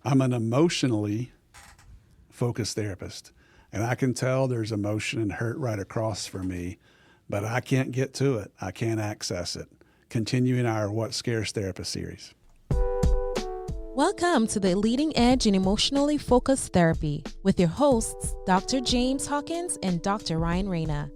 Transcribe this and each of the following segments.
I'm an emotionally focused therapist, and I can tell there's emotion and hurt right across for me, but I can't get to it. I can't access it. Continuing our What Scares Therapist series. Welcome to the Leading Edge in Emotionally Focused Therapy with your hosts, Dr. James Hawkins and Dr. Ryan Rana.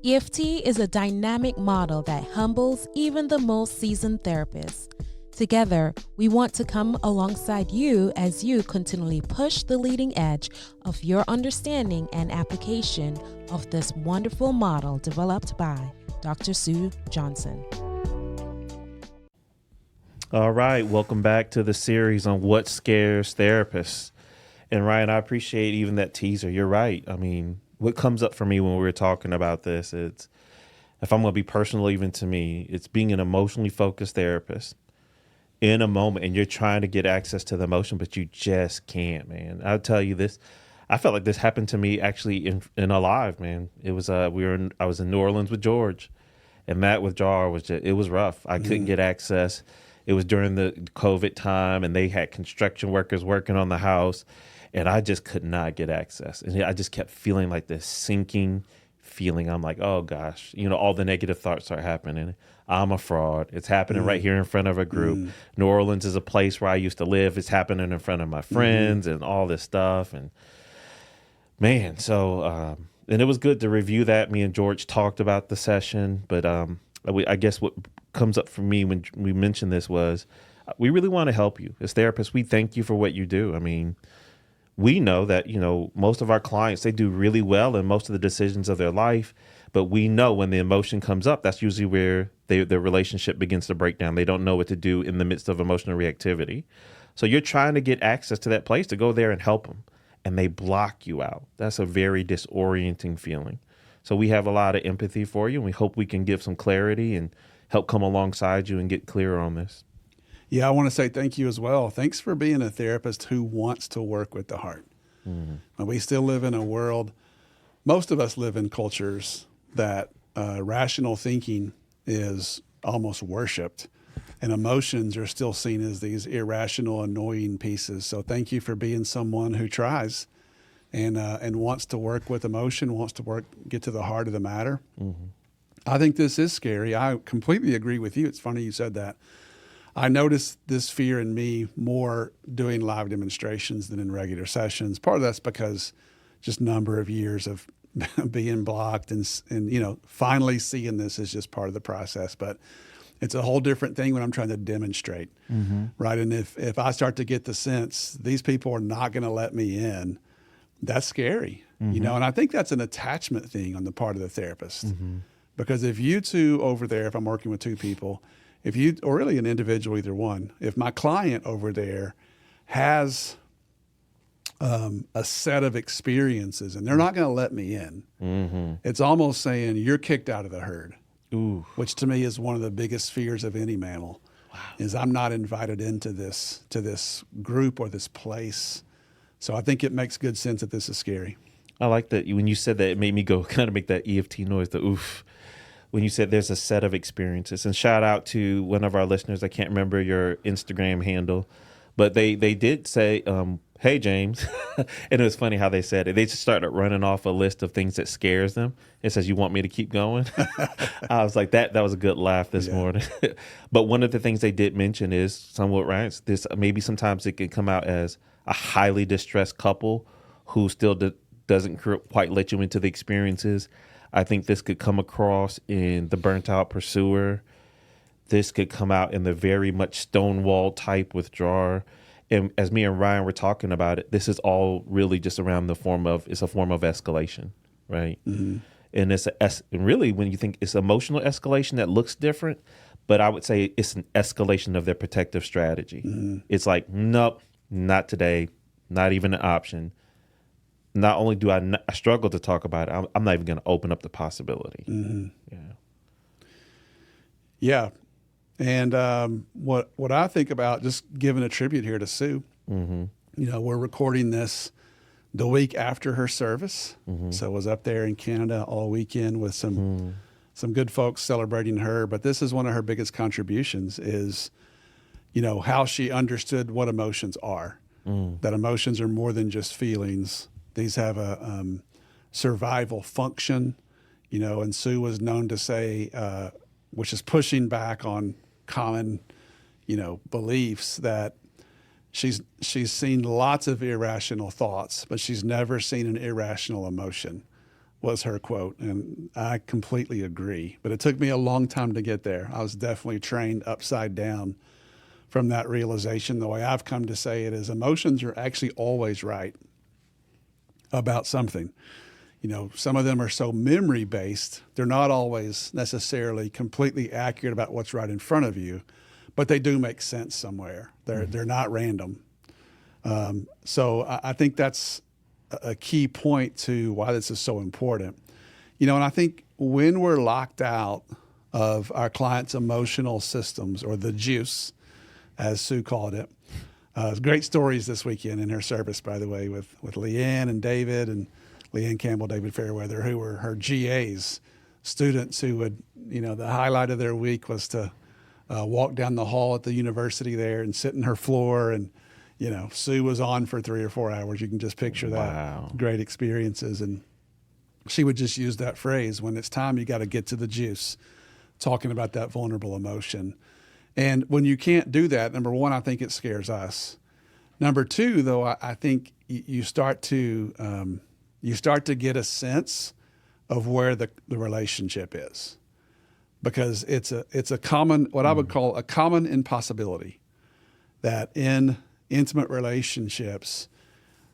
EFT is a dynamic model that humbles even the most seasoned therapists. Together, we want to come alongside you as you continually push the leading edge of your understanding and application of this wonderful model developed by Dr. Sue Johnson. All right, welcome back to the series on What Scares Therapists. And Ryan, I appreciate even that teaser. You're right. I mean, what comes up for me when we're talking about this, it's, if I'm going to be personal even to me, it's being an emotionally focused therapist in a moment, and you're trying to get access to the emotion, but you just can't, man. I'll tell you this. I felt like this happened to me actually in a live, man. It was I was in New Orleans with George, and Matt with Jar it was rough. I couldn't get access. It was during the COVID time, and they had construction workers working on the house, and I just could not get access. And I just kept feeling like this sinking feeling. I'm like, oh gosh, all the negative thoughts start happening. I'm a fraud. It's happening right here in front of a group. New Orleans is a place where I used to live. It's happening in front of my friends and all this stuff. And man, so, and it was good to review that. Me and George talked about the session, but I guess what comes up for me when we mentioned this was we really want to help you as therapists. We thank you for what you do. I mean, we know that, most of our clients, they do really well in most of the decisions of their life, but we know when the emotion comes up, that's usually where their relationship begins to break down. They don't know what to do in the midst of emotional reactivity. So you're trying to get access to that place to go there and help them, and they block you out. That's a very disorienting feeling. So we have a lot of empathy for you, and we hope we can give some clarity and help come alongside you and get clearer on this. Yeah, I want to say thank you as well. Thanks for being a therapist who wants to work with the heart. Mm-hmm. We still live in a world, most of us live in cultures that rational thinking is almost worshipped, and emotions are still seen as these irrational, annoying pieces. So thank you for being someone who tries and wants to work with emotion, wants to get to the heart of the matter. Mm-hmm. I think this is scary. I completely agree with you. It's funny you said that. I noticed this fear in me more doing live demonstrations than in regular sessions. Part of that's because just number of years of being blocked and finally seeing this is just part of the process. But it's a whole different thing when I'm trying to demonstrate, right? And if I start to get the sense these people are not going to let me in, that's scary, and I think that's an attachment thing on the part of the therapist. Because if you two over there, if I'm working with two people, or really an individual, either one, if my client over there has a set of experiences and they're not going to let me in, it's almost saying you're kicked out of the herd, which to me is one of the biggest fears of any mammal. Wow. Is I'm not invited into this group or this place. So I think it makes good sense that this is scary. I like that. When you said that, it made me go kind of make that EFT noise, the oof. When you said there's a set of experiences. And shout out to one of our listeners. I can't remember your Instagram handle, but they did say, hey, James. And it was funny how they said it. They just started running off a list of things that scares them. It says, you want me to keep going? I was like, that was a good laugh this morning. But one of the things they did mention is somewhat right. This maybe sometimes it can come out as a highly distressed couple who still doesn't quite let you into the experiences. I think this could come across in the burnt out pursuer. This could come out in the very much stonewall type withdrawal. And as me and Ryan were talking about it, this is all really just around it's a form of escalation, right? Mm-hmm. And really when you think it's emotional escalation that looks different, but I would say it's an escalation of their protective strategy. Mm-hmm. It's like, nope, not today, not even an option. Not only do I struggle to talk about it, I'm not even going to open up the possibility. Mm-hmm. Yeah. And what I think about, just giving a tribute here to Sue, we're recording this the week after her service. So I was up there in Canada all weekend with some good folks celebrating her. But this is one of her biggest contributions is, how she understood what emotions are. that emotions are more than just feelings. These have a survival function, and Sue was known to say, which is pushing back on common, beliefs, that she's seen lots of irrational thoughts, but she's never seen an irrational emotion, was her quote. And I completely agree. But it took me a long time to get there. I was definitely trained upside down from that realization. The way I've come to say it is emotions are actually always right about something. Some of them are so memory based, they're not always necessarily completely accurate about what's right in front of you, but they do make sense somewhere. They're not random. So I think that's a key point to why this is so important. And I think when we're locked out of our clients' emotional systems, or the juice, as Sue called it, great stories this weekend in her service, by the way, with Leanne and David, and Leanne Campbell, David Fairweather, who were her GAs, students who would, the highlight of their week was to walk down the hall at the university there and sit in her floor. And, Sue was on for 3 or 4 hours. You can just picture that. Wow. Great experiences. And she would just use that phrase, when it's time, you got to get to the juice, talking about that vulnerable emotion. And when you can't do that, number one, I think it scares us. Number two, though, I think you start to get a sense of where the relationship is, because it's a common, what I would call a common impossibility, that in intimate relationships,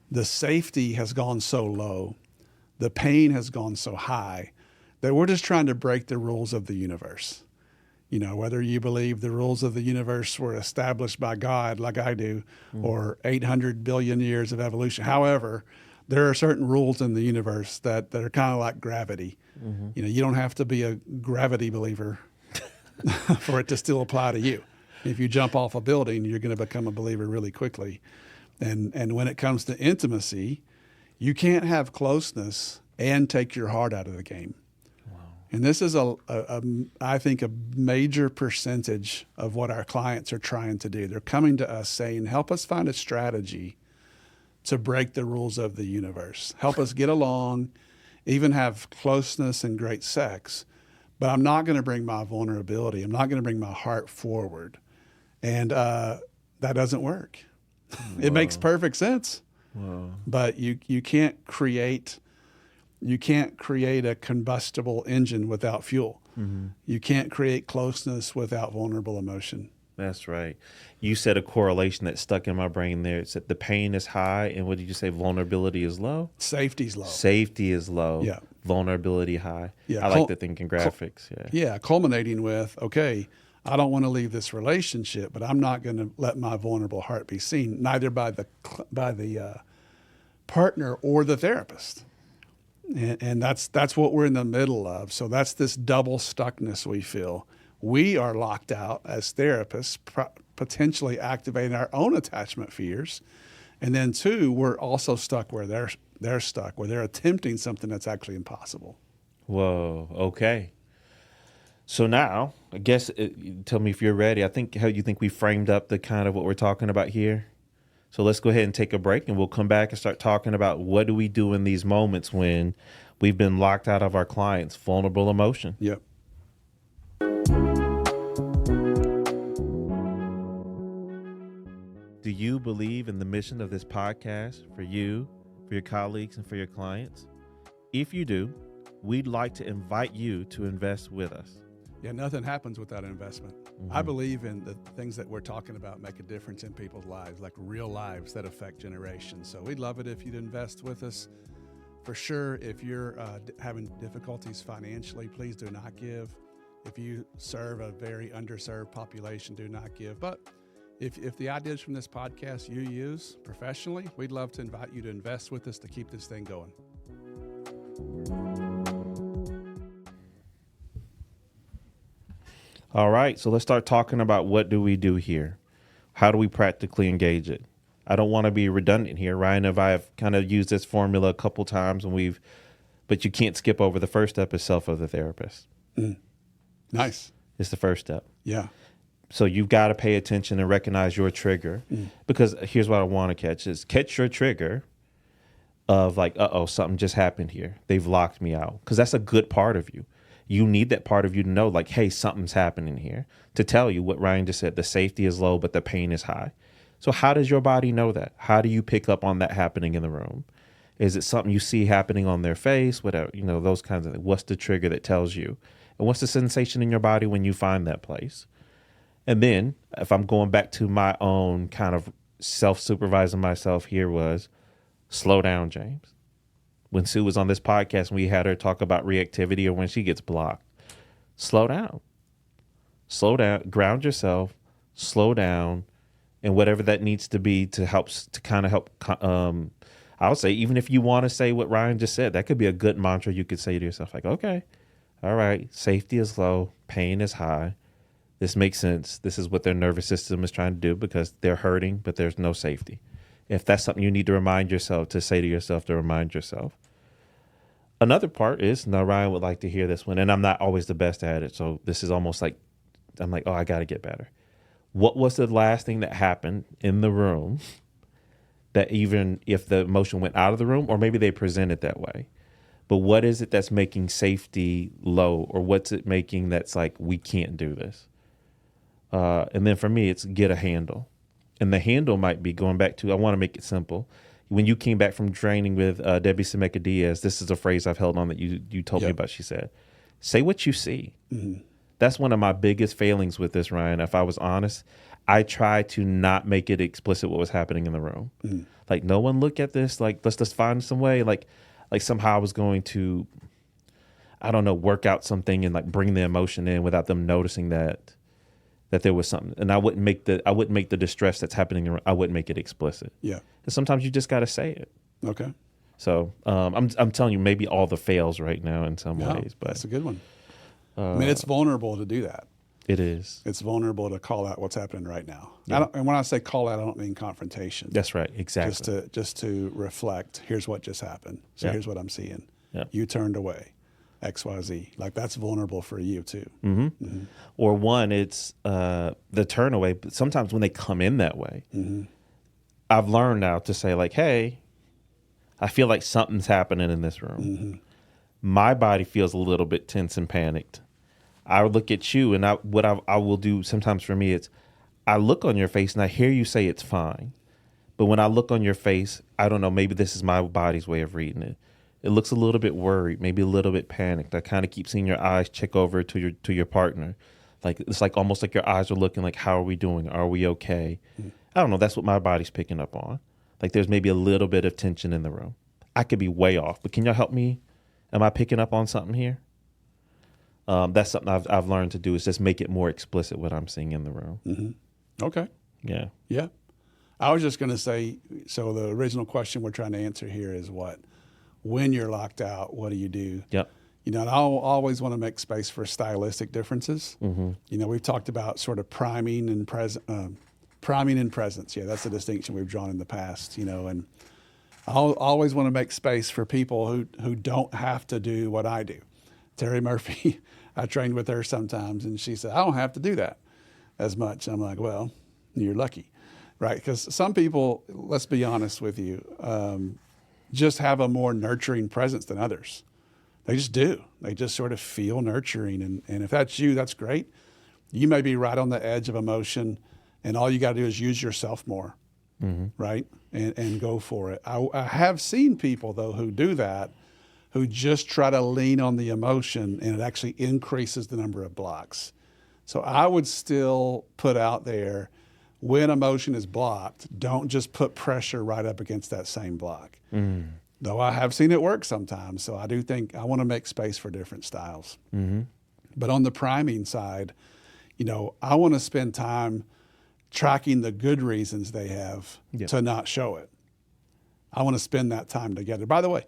the safety has gone so low, the pain has gone so high, that we're just trying to break the rules of the universe. Whether you believe the rules of the universe were established by God, like I do, or 800 billion years of evolution. However, there are certain rules in the universe that are kind of like gravity. You don't have to be a gravity believer for it to still apply to you. If you jump off a building, you're going to become a believer really quickly. And when it comes to intimacy, you can't have closeness and take your heart out of the game. And this is, I think, a major percentage of what our clients are trying to do. They're coming to us saying, help us find a strategy to break the rules of the universe. Help us get along, even have closeness and great sex. But I'm not going to bring my vulnerability. I'm not going to bring my heart forward. And that doesn't work. It makes perfect sense. But you can't create a combustible engine without fuel. You can't create closeness without vulnerable emotion. That's right. You said a correlation that stuck in my brain there. It said the pain is high, and what did you say? Vulnerability is low? Safety's low. Safety is low. Yeah. Vulnerability high. Yeah. I like the thinking graphics. Yeah, culminating with, okay, I don't want to leave this relationship, but I'm not going to let my vulnerable heart be seen, neither by the partner or the therapist. And that's what we're in the middle of. So that's this double stuckness we feel. We are locked out as therapists, potentially activating our own attachment fears. And then two, we're also stuck where they're stuck, where they're attempting something that's actually impossible. Whoa. Okay. So now, I guess, tell me if you're ready. I think how you think we framed up the kind of what we're talking about here. So let's go ahead and take a break, and we'll come back and start talking about what do we do in these moments when we've been locked out of our clients' vulnerable emotion. Yep. Do you believe in the mission of this podcast for you, for your colleagues, and for your clients? If you do, we'd like to invite you to invest with us. Yeah, nothing happens without an investment. I believe in the things that we're talking about make a difference in people's lives, like real lives that affect generations. So we'd love it if you'd invest with us. For sure, if you're having difficulties financially, please do not give. If you serve a very underserved population, do not give. But if the ideas from this podcast you use professionally, we'd love to invite you to invest with us to keep this thing going. All right, so let's start talking about what do we do here? How do we practically engage it? I don't want to be redundant here. Ryan and I have kind of used this formula a couple times, but you can't skip over the first step itself of the therapist. Nice. It's the first step. Yeah. So you've got to pay attention and recognize your trigger, because here's what I want to catch your trigger of like, something just happened here. They've locked me out, because that's a good part of you. You need that part of you to know, like, hey, something's happening here, to tell you what Ryan just said. The safety is low, but the pain is high. So how does your body know that? How do you pick up on that happening in the room? Is it something you see happening on their face? Whatever, those kinds of things. What's the trigger that tells you? And what's the sensation in your body when you find that place? And then if I'm going back to my own kind of self-supervising myself here, was slow down, James. When Sue was on this podcast and we had her talk about reactivity, or when she gets blocked, slow down, ground yourself, slow down, and whatever that needs to be to kind of help. I would say, even if you want to say what Ryan just said, that could be a good mantra you could say to yourself, like, okay, all right, safety is low, pain is high. This makes sense. This is what their nervous system is trying to do, because they're hurting, but there's no safety. If that's something you need to remind yourself, to say to yourself, to remind yourself. Another part is, now Ryan would like to hear this one, and I'm not always the best at it, so this is almost like, I'm like, I got to get better. What was the last thing that happened in the room that, even if the emotion went out of the room, or maybe they presented that way, but what is it that's making safety low, or what's it making that's like, we can't do this? And then for me, it's get a handle. And the handle might be going back to, I want to make it simple. When you came back from training with Debbie Semeka Diaz, this is a phrase I've held on that you told me about. She said, say what you see. Mm-hmm. That's one of my biggest failings with this, Ryan. If I was honest, I try to not make it explicit what was happening in the room. Mm-hmm. Like, no one look at this. Like, let's just find some way. Like somehow I was going to, I don't know, work out something and like bring the emotion in without them noticing that there was something. And I wouldn't make the distress that's happening, I wouldn't make it explicit. Yeah. And sometimes you just got to say it. Okay. So I'm telling you, maybe all the fails right now in some ways, but that's a good one. I mean, it's vulnerable to do that. It is. It's vulnerable to call out what's happening right now. Yeah. And when I say call out, I don't mean confrontation. That's right. Exactly. Just to reflect. Here's what just happened. So here's what I'm seeing. Yeah. You turned away. XYZ. Like, that's vulnerable for you too. Mm-hmm. Mm-hmm. Or one, it's the turn away. But sometimes when they come in that way, mm-hmm. I've learned now to say, like, hey, I feel like something's happening in this room. Mm-hmm. My body feels a little bit tense and panicked. I would look at you, and what I will do sometimes for me, it's I look on your face and I hear you say it's fine. But when I look on your face, I don't know, maybe this is my body's way of reading it. It looks a little bit worried, maybe a little bit panicked. I kind of keep seeing your eyes check over to your partner. Like, it's like almost like your eyes are looking like, how are we doing? Are we okay? Mm. I don't know. That's what my body's picking up on. Like, there's maybe a little bit of tension in the room. I could be way off, but can y'all help me? Am I picking up on something here? That's something I've learned to do, is just make it more explicit what I'm seeing in the room. Mm-hmm. Okay. Yeah. Yeah. I was just going to say, so the original question we're trying to answer here is what? When you're locked out, what do you do? Yep. You know, and I always want to make space for stylistic differences. Mm-hmm. You know, we've talked about sort of priming and presence. Yeah, that's a distinction we've drawn in the past, you know, and I always want to make space for people who don't have to do what I do. Terry Murphy, I trained with her sometimes, and she said, I don't have to do that as much. I'm like, well, you're lucky, right? Because some people, let's be honest with you, just have a more nurturing presence than others. They just do. They just sort of feel nurturing. And if that's you, that's great. You may be right on the edge of emotion, and all you got to do is use yourself more, mm-hmm. right? And go for it. I have seen people, though, who do that, who just try to lean on the emotion, and it actually increases the number of blocks. So I would still put out there, when emotion is blocked, don't just put pressure right up against that same block. Mm. Though I have seen it work sometimes. So I do think I want to make space for different styles. Mm-hmm. But on the priming side, you know, I want to spend time tracking the good reasons they have to not show it. I want to spend that time together. By the way,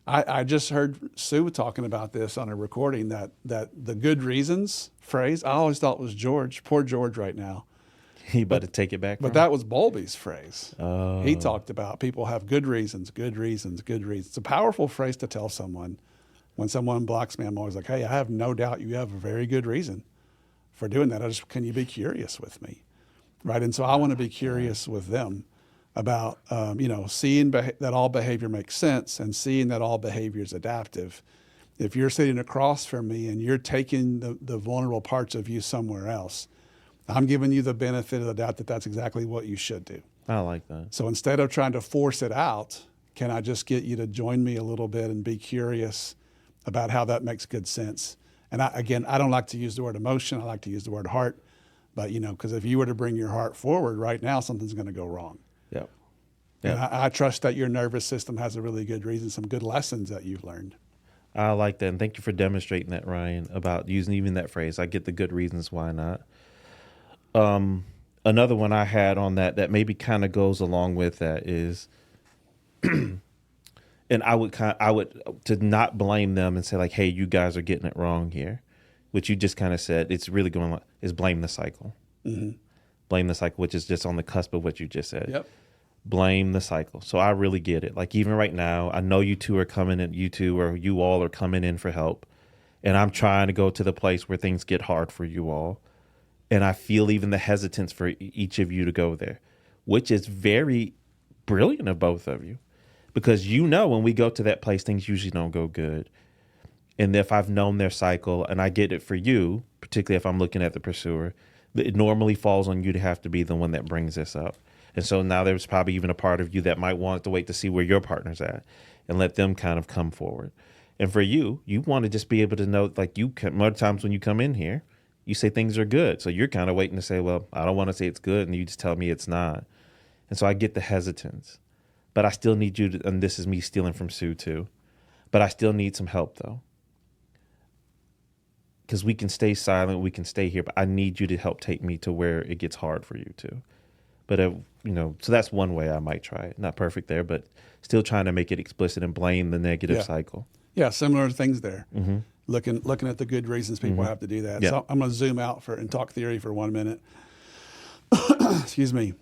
I just heard Sue talking about this on a recording, that the good reasons phrase, I always thought was George. Poor George right now. He better take it back. But that was Bowlby's phrase. Oh. He talked about people have good reasons, good reasons, good reasons. It's a powerful phrase to tell someone. When someone blocks me, I'm always like, hey, I have no doubt you have a very good reason for doing that. Can you be curious with me? Right. And so I want to be curious with them about, seeing that all behavior makes sense and seeing that all behavior is adaptive. If you're sitting across from me and you're taking the vulnerable parts of you somewhere else, I'm giving you the benefit of the doubt that that's exactly what you should do. I like that. So instead of trying to force it out, can I just get you to join me a little bit and be curious about how that makes good sense? And I don't like to use the word emotion. I like to use the word heart. But, because if you were to bring your heart forward right now, something's going to go wrong. Yep. And I trust that your nervous system has a really good reason, some good lessons that you've learned. I like that. And thank you for demonstrating that, Ryan, about using even that phrase. I get the good reasons why not. Another one I had on that maybe kind of goes along with that is, and I would to not blame them and say like, hey, you guys are getting it wrong here, which you just kind of said, it's really going on, is blame the cycle. Mm-hmm. Blame the cycle, which is just on the cusp of what you just said. Yep. Blame the cycle. So I really get it. Like even right now, I know you all are coming in for help. And I'm trying to go to the place where things get hard for you all. And I feel even the hesitance for each of you to go there, which is very brilliant of both of you. Because when we go to that place, things usually don't go good. And if I've known their cycle, and I get it for you, particularly if I'm looking at the pursuer, it normally falls on you to have to be the one that brings this up. And so now there's probably even a part of you that might want to wait to see where your partner's at and let them kind of come forward. And for you want to just be able to know, like more times when you come in here, you say things are good. So you're kind of waiting to say, well, I don't want to say it's good. And you just tell me it's not. And so I get the hesitance. But I still need you to, and this is me stealing from Sue too, but I still need some help though. Because we can stay silent, we can stay here, but I need you to help take me to where it gets hard for you too. But, so that's one way I might try it. Not perfect there, but still trying to make it explicit and blame the negative cycle. Yeah, similar things there. Mm-hmm. Looking at the good reasons people have to do that. Yeah. So I'm going to zoom out and talk theory for 1 minute. Excuse me.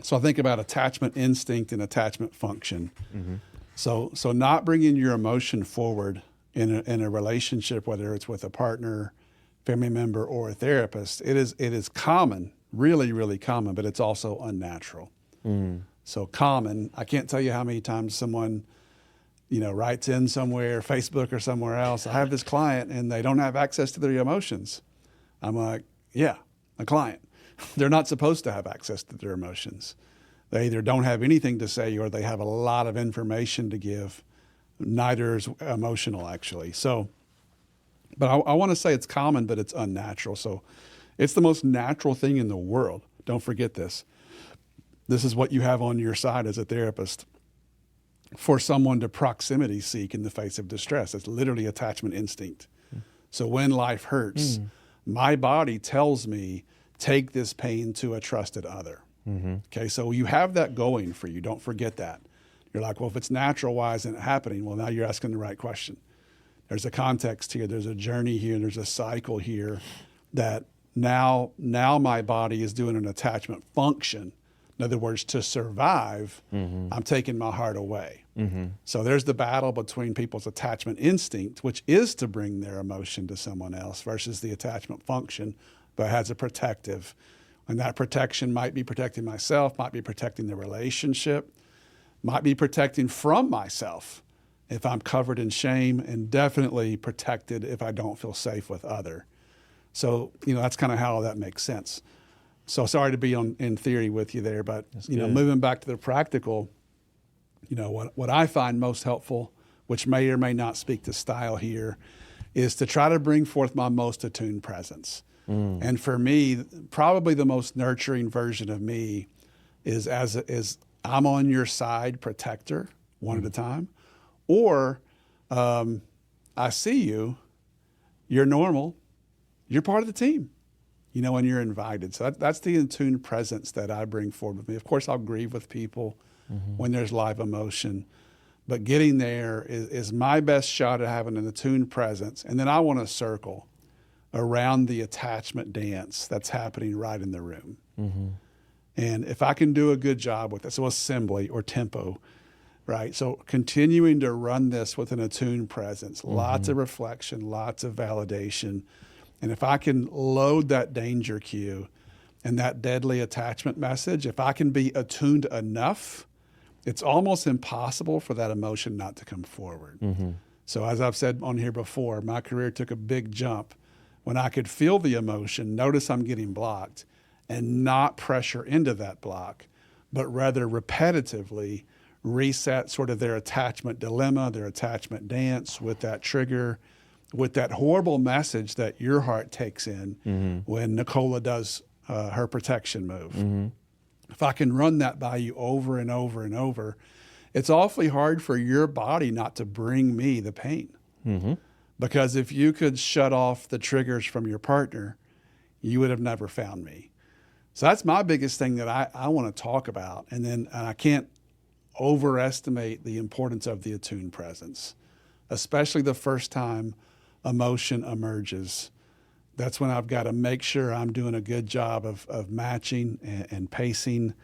So I think about attachment instinct and attachment function. Mm-hmm. So not bringing your emotion forward in a relationship, whether it's with a partner, family member, or a therapist, it is common, really, really common, but it's also unnatural. Mm. So common, I can't tell you how many times someone, writes in somewhere, Facebook or somewhere else, I have this client and they don't have access to their emotions. I'm like, yeah, a client. They're not supposed to have access to their emotions. They either don't have anything to say or they have a lot of information to give. Neither is emotional, actually. So, but I want to say it's common, but it's unnatural. So it's the most natural thing in the world. Don't forget this. This is what you have on your side as a therapist. For someone to proximity seek in the face of distress. It's literally attachment instinct. So when life hurts, my body tells me, take this pain to a trusted other. Mm-hmm. Okay, so you have that going for you. Don't forget that. You're like, well, if it's natural, why isn't it happening? Well, now you're asking the right question. There's a context here. There's a journey here. There's a cycle here that now my body is doing an attachment function. In other words, to survive, I'm taking my heart away. Mm-hmm. So there's the battle between people's attachment instinct, which is to bring their emotion to someone else, versus the attachment function, but has a protective. And that protection might be protecting myself, might be protecting the relationship, might be protecting from myself if I'm covered in shame, and definitely protected if I don't feel safe with other. So, that's kind of how that makes sense. So sorry to be in theory with you there, but moving back to the practical, what I find most helpful, which may or may not speak to style here, is to try to bring forth my most attuned presence. And for me, probably the most nurturing version of me is as I'm on your side, protector, one at a time, or I see you, you're normal, you're part of the team. When you're invited. So that's the attuned presence that I bring forward with me. Of course, I'll grieve with people when there's live emotion, but getting there is my best shot at having an attuned presence. And then I want to circle around the attachment dance that's happening right in the room. Mm-hmm. And if I can do a good job with it, so assembly or tempo, right? So continuing to run this with an attuned presence, lots of reflection, lots of validation, And if I can load that danger cue and that deadly attachment message, if I can be attuned enough, it's almost impossible for that emotion not to come forward. So as I've said on here before, my career took a big jump when I could feel the emotion, notice I'm getting blocked, and not pressure into that block, but rather repetitively reset sort of their attachment dilemma, their attachment dance with that trigger, with that horrible message that your heart takes in when Nicola does her protection move. If I can run that by you over and over and over, it's awfully hard for your body not to bring me the pain. Because if you could shut off the triggers from your partner, you would have never found me. So that's my biggest thing that I want to talk about. And then I can't overestimate the importance of the attuned presence, especially the first time emotion emerges. That's when I've got to make sure I'm doing a good job of matching and pacing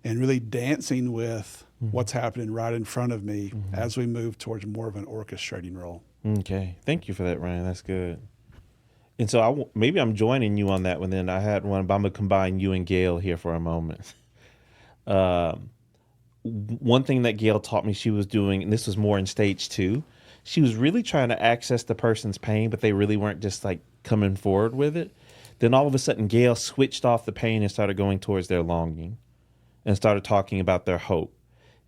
and really dancing with what's happening right in front of me as we move towards more of an orchestrating role. Okay. Thank you for that, Ryan. That's good. And so maybe I'm joining you on that one then. I had one, but I'm going to combine you and Gail here for a moment. One thing that Gail taught me she was doing, and this was more in stage 2, she was really trying to access the person's pain, but they really weren't just like coming forward with it. Then all of a sudden, Gail switched off the pain and started going towards their longing and started talking about their hope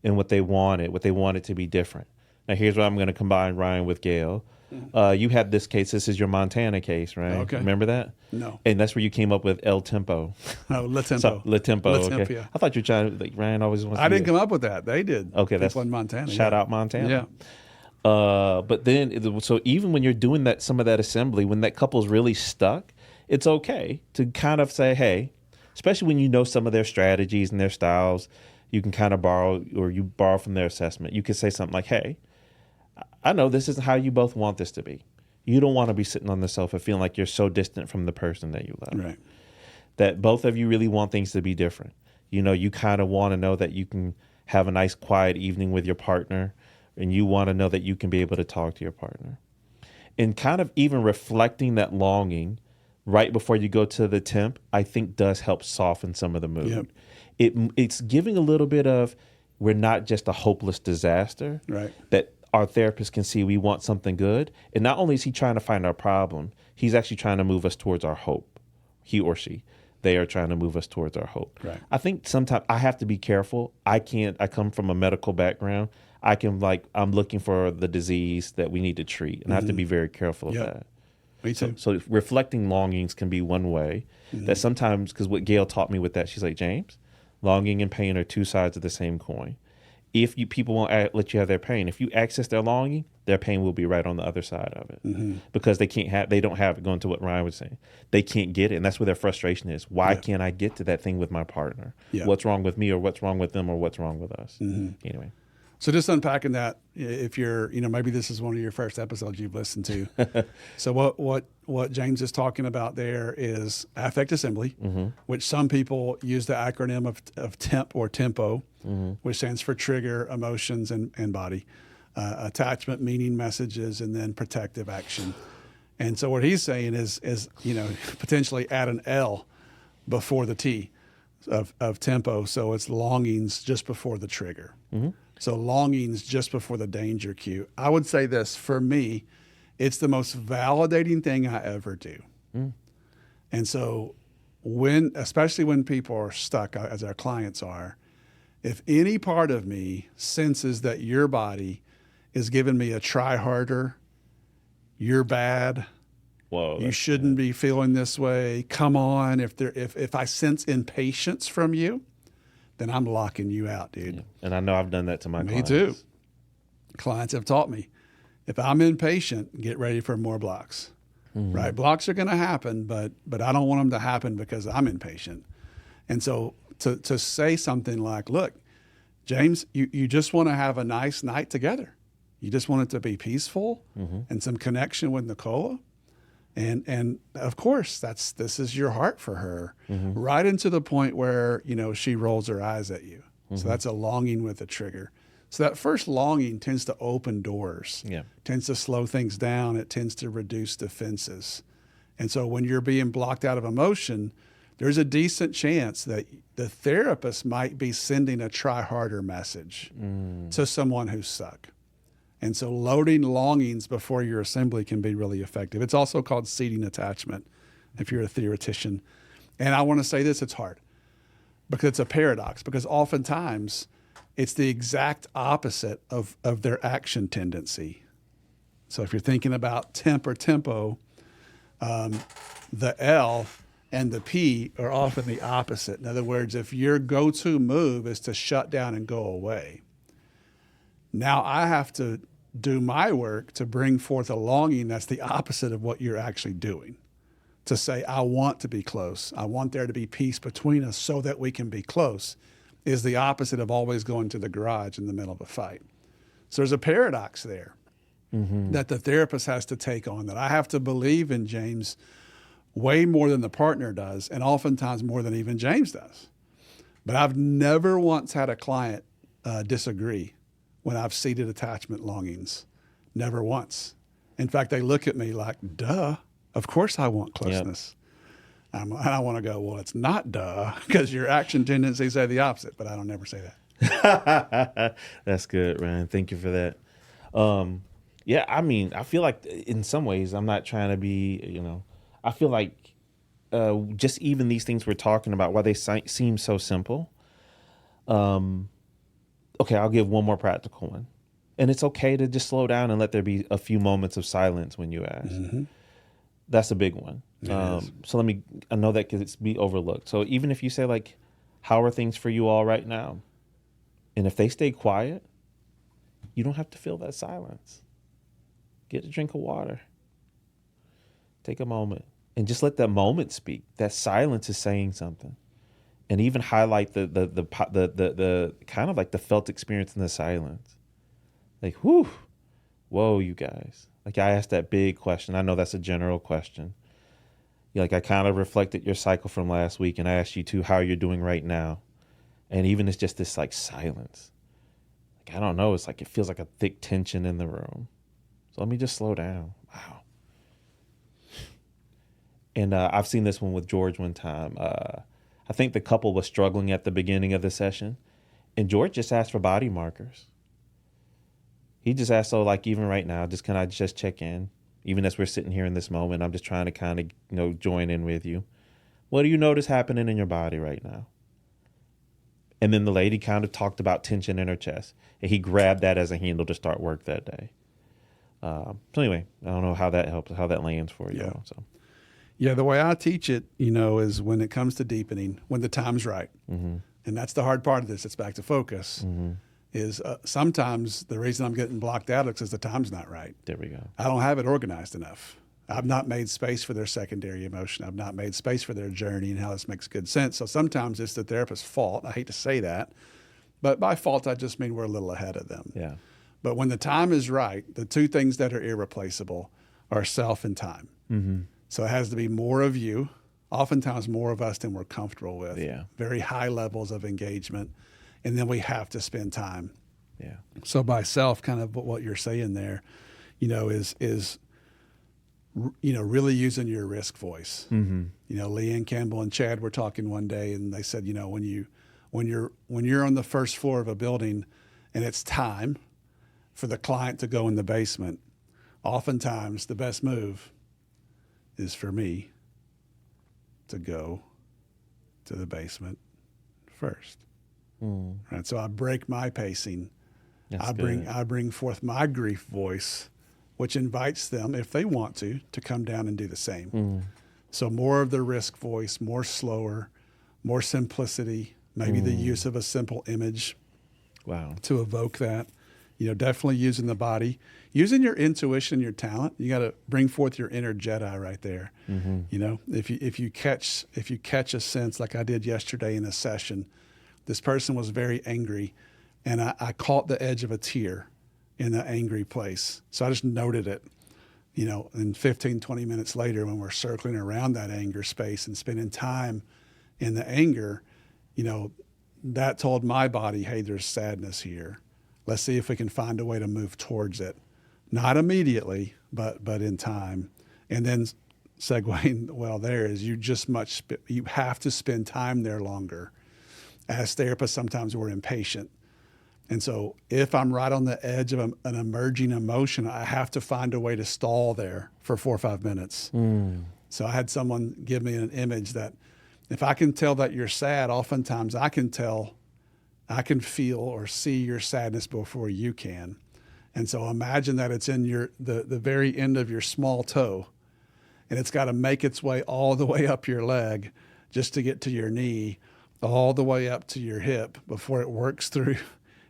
and what they wanted to be different. Now, here's where I'm going to combine Ryan with Gail. You had this case. This is your Montana case, right? Okay. Remember that? No. And that's where you came up with El Tempo. No, Le Tempo. So, Le Tempo. Le Okay. Tempo, yeah. I thought you were trying to, like, Ryan always wants to I didn't come up with that. They did. Okay, that's in Montana. Shout out Montana. Yeah. But then, so even when you're doing that, some of that assembly, when that couple's really stuck, it's okay to kind of say, hey, especially when you know some of their strategies and their styles, you can kind of borrow from their assessment. You could say something like, hey, I know this isn't how you both want this to be. You don't want to be sitting on the sofa feeling like you're so distant from the person that you love. Right. That both of you really want things to be different. You know, you kind of want to know that you can have a nice quiet evening with your partner, and you want to know that you can be able to talk to your partner. And kind of even reflecting that longing right before you go to the temp, I think does help soften some of the mood. Yep. It's giving a little bit of, we're not just a hopeless disaster. Right. That our therapist can see we want something good. And not only is he trying to find our problem, he's actually trying to move us towards our hope. He or she. They are trying to move us towards our hope. Right. I think sometimes I have to be careful. I come from a medical background. I'm looking for the disease that we need to treat. And I have to be very careful of that. Me too. So reflecting longings can be one way that sometimes, because what Gail taught me with that, she's like, James, longing and pain are two sides of the same coin. If people won't let you have their pain, if you access their longing, their pain will be right on the other side of it because they don't have it. Going to what Ryan was saying, they can't get it, and that's where their frustration is. Why can't I get to that thing with my partner? What's wrong with me, or what's wrong with them, or what's wrong with us? Anyway. So just unpacking that, if you're, maybe this is one of your first episodes you've listened to. So what James is talking about there is affect assembly, which some people use the acronym of TEMP or tempo, which stands for trigger, emotions, and body. Attachment, meaning, messages, and then protective action. And so what he's saying is potentially add an L before the T of tempo. So it's longings just before the trigger. So longings just before the danger cue. I would say this, for me, it's the most validating thing I ever do. And so especially when people are stuck, as our clients are, if any part of me senses that your body is giving me a try harder, you're bad, you shouldn't be feeling this way, come on, if I sense impatience from you, then I'm locking you out, dude. Yeah. And I know I've done that to my clients. Me too. Clients have taught me, if I'm impatient, get ready for more blocks, right? Blocks are going to happen, but I don't want them to happen because I'm impatient. And so to say something like, look, James, you just want to have a nice night together. You just want it to be peaceful and some connection with Nicola. And of course, this is your heart for her, right into the point where, she rolls her eyes at you. So that's a longing with a trigger. So that first longing tends to open doors, tends to slow things down. It tends to reduce defenses. And so when you're being blocked out of emotion, there's a decent chance that the therapist might be sending a try harder message to someone who's stuck. And so loading longings before your assembly can be really effective. It's also called seeding attachment if you're a theoretician. And I want to say this, it's hard because it's a paradox, because oftentimes it's the exact opposite of their action tendency. So if you're thinking about temp or tempo, the L and the P are often the opposite. In other words, if your go-to move is to shut down and go away, now I have to do my work to bring forth a longing that's the opposite of what you're actually doing. To say, I want to be close. I want there to be peace between us so that we can be close is the opposite of always going to the garage in the middle of a fight. So there's a paradox there that the therapist has to take on, that I have to believe in James way more than the partner does, and oftentimes more than even James does. But I've never once had a client disagree when I've seeded attachment longings. Never once. In fact, they look at me like, duh, of course I want closeness. Yep. And I want to go, well, it's not duh, because your action tendencies say the opposite, but I don't never say that. That's good, Ryan. Thank you for that. Yeah, I mean, I feel like in some ways I'm not trying to be, I feel like just even these things we're talking about, while they seem so simple. Okay, I'll give one more practical one. And it's okay to just slow down and let there be a few moments of silence when you ask. Mm-hmm. That's a big one. So I know that can be overlooked. So even if you say, like, how are things for you all right now? And if they stay quiet, you don't have to feel that silence. Get a drink of water. Take a moment and just let that moment speak. That silence is saying something. And even highlight the kind of like the felt experience in the silence. Like, whoa, you guys. Like, I asked that big question. I know that's a general question. Like, I kind of reflected your cycle from last week, and I asked you too how you're doing right now. And even it's just this like silence. Like, I don't know. It's like it feels like a thick tension in the room. So let me just slow down. Wow. And I've seen this one with George one time. I think the couple was struggling at the beginning of the session, and George just asked for body markers. He just asked, so like even right now, can I just check in? Even as we're sitting here in this moment, I'm just trying to kind of, join in with you. What do you notice happening in your body right now? And then the lady kind of talked about tension in her chest, and he grabbed that as a handle to start work that day. So anyway, I don't know how that helps, how that lands for you. So. Yeah, the way I teach it, is when it comes to deepening, when the time's right. Mm-hmm. And that's the hard part of this. It's back to focus. Mm-hmm. Is sometimes the reason I'm getting blocked out is because the time's not right. There we go. I don't have it organized enough. I've not made space for their secondary emotion. I've not made space for their journey and how this makes good sense. So sometimes it's the therapist's fault. I hate to say that. But by fault, I just mean we're a little ahead of them. Yeah. But when the time is right, the two things that are irreplaceable are self and time. Mm-hmm. So it has to be more of you, oftentimes more of us than we're comfortable with. Yeah. Very high levels of engagement. And then we have to spend time. Yeah. So by self, kind of what you're saying there, is really using your risk voice. Mm-hmm. Leanne Campbell and Chad were talking one day, and they said, when you're on the first floor of a building, and it's time for the client to go in the basement, oftentimes the best move is for me to go to the basement first. Mm. Right. So I break my pacing. I bring forth my grief voice, which invites them, if they want to come down and do the same. Mm. So more of the risk voice, more slower, more simplicity, maybe the use of a simple image. Wow. To evoke that. Definitely using the body, using your intuition, your talent. You got to bring forth your inner Jedi right there. Mm-hmm. If you catch a sense like I did yesterday in a session, this person was very angry, and I caught the edge of a tear in the angry place. So I just noted it, and 15, 20 minutes later when we're circling around that anger space and spending time in the anger, that told my body, hey, there's sadness here. Let's see if we can find a way to move towards it. Not immediately, but in time. And then segueing well there is you have to spend time there longer. As therapists, sometimes we're impatient. And so if I'm right on the edge of an emerging emotion, I have to find a way to stall there for 4 or 5 minutes. So I had someone give me an image that if I can tell that you're sad, oftentimes I can feel or see your sadness before you can. And so imagine that it's in the very end of your small toe, and it's got to make its way all the way up your leg just to get to your knee, all the way up to your hip before it works through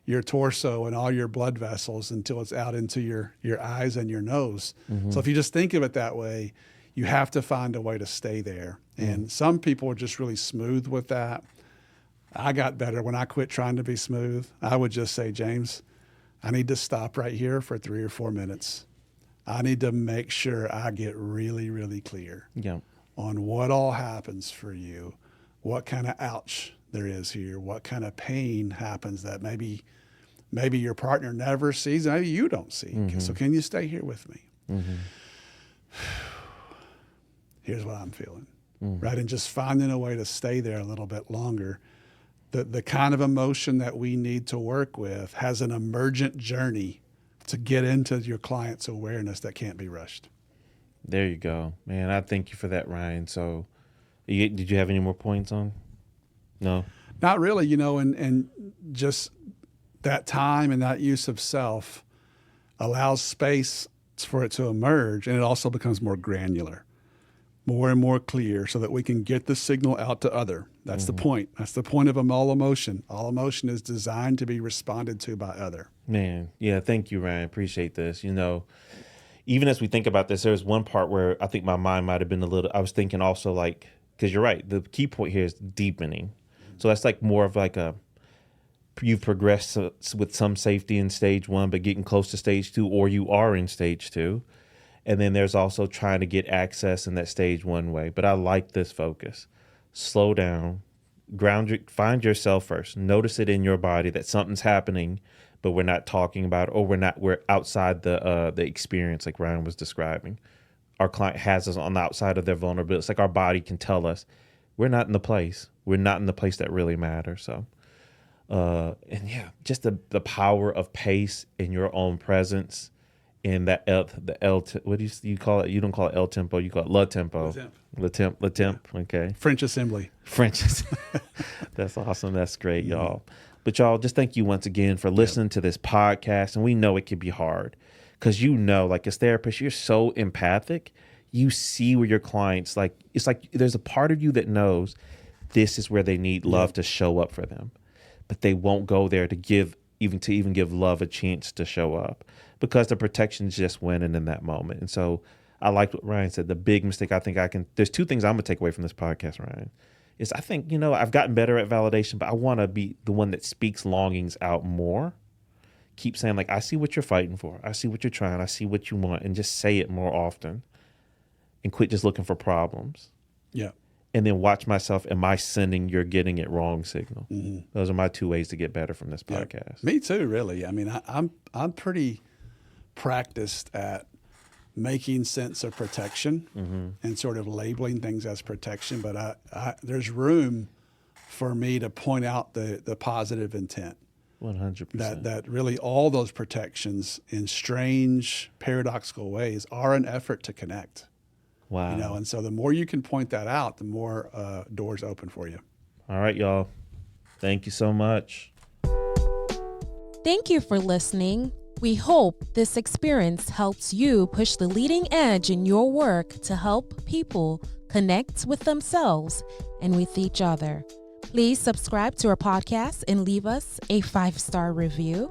your torso and all your blood vessels until it's out into your eyes and your nose. So if you just think of it that way, you have to find a way to stay there. And some people are just really smooth with that. I got better when I quit trying to be smooth. I would just say, James, I need to stop right here for 3 or 4 minutes. I need to make sure I get really, really clear on what all happens for you, what kind of ouch there is here, what kind of pain happens that maybe your partner never sees, maybe you don't see. So can you stay here with me? Here's what I'm feeling, right? And just finding a way to stay there a little bit longer. The kind of emotion that we need to work with has an emergent journey to get into your client's awareness that can't be rushed. There you go, man. I thank you for that, Ryan. So did you have any more points on? No? Not really, and just that time and that use of self allows space for it to emerge, and it also becomes more granular, more and more clear, so that we can get the signal out to other. That's the point. That's the point of all emotion. All emotion is designed to be responded to by other. Man, yeah, thank you, Ryan. Appreciate this. Even as we think about this, there's one part where I think my mind might have been I was thinking also because you're right, the key point here is deepening. So that's more of you've progressed with some safety in stage 1, but getting close to stage 2, or you are in stage 2. And then there's also trying to get access in that stage 1 way. But I like this focus. Slow down, find yourself first. Notice it in your body that something's happening, but we're not talking about it, or we're outside the experience, like Ryan was describing. Our client has us on the outside of their vulnerability. It's like our body can tell us we're not in the place. We're not in the place that really matters. So, just the power of pace in your own presence. In that what do you call it? You don't call it L tempo. You call it la tempo. La temp. Okay. French assembly. That's awesome. That's great, y'all. But y'all, just thank you once again for listening to this podcast. And we know it can be hard because as therapists, you're so empathic. You see where your clients it's like there's a part of you that knows this is where they need love to show up for them, but they won't go there to give love a chance to show up, because the protection's just winning in that moment. And so I liked what Ryan said. The big mistake there's 2 things I'm going to take away from this podcast, Ryan, is I think, I've gotten better at validation, but I want to be the one that speaks longings out more. Keep saying, I see what you're fighting for. I see what you're trying. I see what you want. And just say it more often and quit just looking for problems. Yeah. And then watch myself. Am I sending you're getting it wrong signal? Those are my 2 ways to get better from this podcast. Me too, really. I mean, I'm pretty practiced at making sense of protection and sort of labeling things as protection, but there's room for me to point out the positive intent. 100%. That really all those protections in strange, paradoxical ways are an effort to connect. Wow. And so the more you can point that out, the more doors open for you. All right, y'all. Thank you so much. Thank you for listening. We hope this experience helps you push the leading edge in your work to help people connect with themselves and with each other. Please subscribe to our podcast and leave us a 5-star review.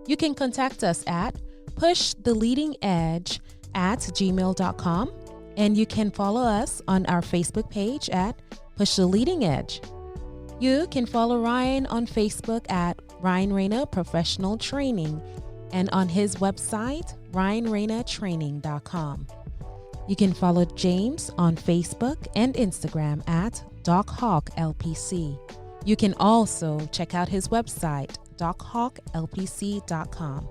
You can contact us at pushtheleadingedge@gmail.com, and you can follow us on our Facebook page at Push the Leading Edge. You can follow Ryan on Facebook at Ryan Rana Professional Training, and on his website, ryanranatraining.com. You can follow James on Facebook and Instagram at DocHawkLPC. You can also check out his website, DocHawkLPC.com.